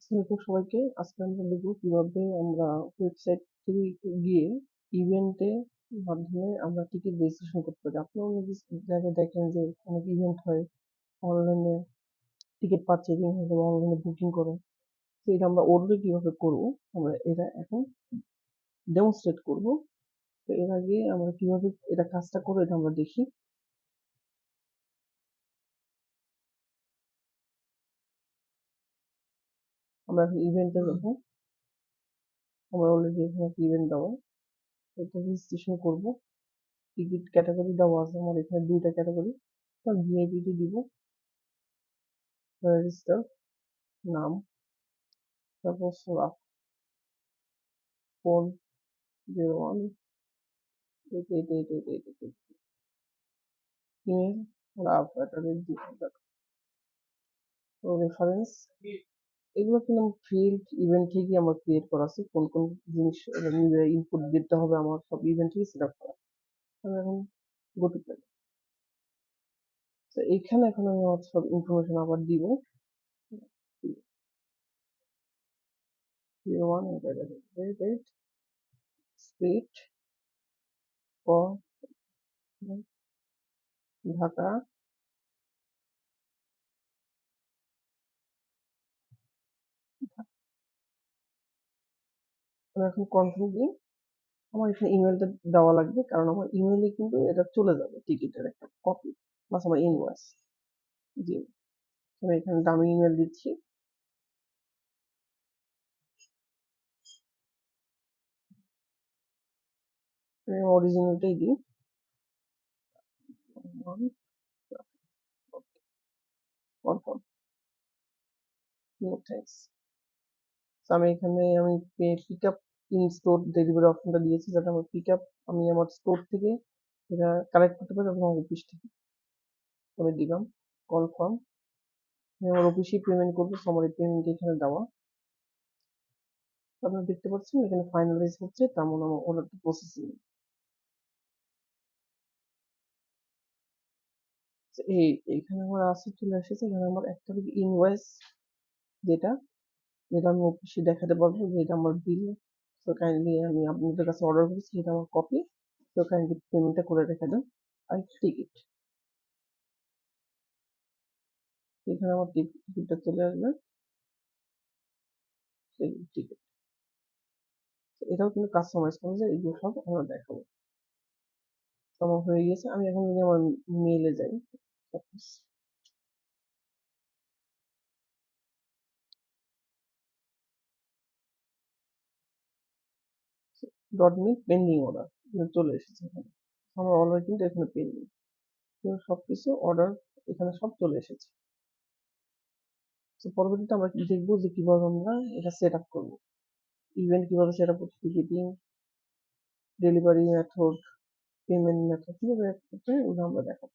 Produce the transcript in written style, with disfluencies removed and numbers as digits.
আসসালামু সবাইকে। আজকে আমরা দেখব কিভাবে আমরা ওয়েবসাইট থেকে গিয়ে ইভেন্টের মাধ্যমে আমরা টিকিট রেজিস্ট্রেশন করতে পারি। আপনারা অনেক জায়গায় দেখেন যে অনেক ইভেন্ট হয়, অনলাইনে টিকিট পারচেজিং হয় বা অনলাইনে বুকিং করে। তো এটা আমরা অর্ডার কিভাবে করব, আমরা এটা এখন ডেমনস্ট্রেট করব। তো এর আগে আমরা কিভাবে এটা কাজটা করবো এটা আমরা দেখি। আমরা এখন ইভেন্টে যাবো। আমরা অলরেডি এখানে একটা ইভেন্ট দেওয়া, এটা রেজিস্ট্রেশন করব। টিকিট ক্যাটাগরি দেওয়া আছে আমার এখানে 2টা ক্যাটাগরি। ভিআইপিটি দিব, রেজিস্টার নাম, তারপর ফোন 01 888888, ইমেল রেফারেন্স। এগুলো কিন্তু ফ্রি ইভেন্ট থেকেই আমার ক্রিয়েট করা আছে। কোন কোন জিনিস ইনপুট দিতে হবে আমার সব ইভেন্ট থেকে সেট আপ করা। আমি এখন গো টু প্ল্যান। তো এইখানে এখন আমি আমার সব ইনফরমেশন আবার দিব। 01 স্টেট ফর ঢাকা, আমি এখন কনফার্ম দিই। আমার এখানে ইমেলটা দেওয়া লাগবে, কারণ আমার ইমেলে কিন্তু এটা চলে যাবে টিকিটের একটা কপি প্লাস আমার ইনভয়েস। জি, আমি এখানে দামি ইমেল দিচ্ছি। অরিজিনালটাই দিই। Confirm, no thanks. আমি এখানে pick up in store delivery অপশনটা দিয়েছি, যাতে আমার পিক আপ আমি আমার স্টোর থেকে এটা কালেক্ট করতে পারি এবং আমার অফিস থেকে। আমি দিলাম কনফার্ম। আমি আমার অফিসেই পেমেন্ট করবো, সো আমার এই পেমেন্ট এখানে দেওয়া। আপনারা দেখতে পাচ্ছেন এখানে ফাইনালাইজ হচ্ছে, তার মানে আমার অর্ডারটা প্রসেসিং। এইখানে আমার আসে চলে এসেছে। এখানে আমার একটা ইনভয়েস, যেটা যেটা আমি অফিসে দেখাতে পারবো যে এটা আমার বিল। তো কাইন্ডলি আমি আপনাদের কাছে অর্ডার করেছি, এটা আমার কপি। তো কাইন্ডলি পেমেন্টটা করে রেখে দেন। আর টিকিট, এখানে আমার টিকিটটা চলে আসবে। টিকিট এটাও কিন্তু কাস্টমাইজ করা যায়, এগুলো সব আমরা দেখাবো। আমার হয়ে গেছে। আমি এখন যদি আমার মেইলে যাই, ডট মিট পেন্ডিং অর্ডার চলে এসেছে এখানে। আমার অর্ডার কিন্তু এখানে পেন্ডিং, সবকিছু অর্ডার এখানে সব চলে এসেছে। তো পরবর্তীতে আমরা দেখবো যে কিভাবে আমরা এটা সেট আপ করবো, ইভেন্ট কিভাবে সেট আপ করতে, ticketing, delivery method, payment method কিভাবে করতে হয় ওগুলো আমরা দেখাবো।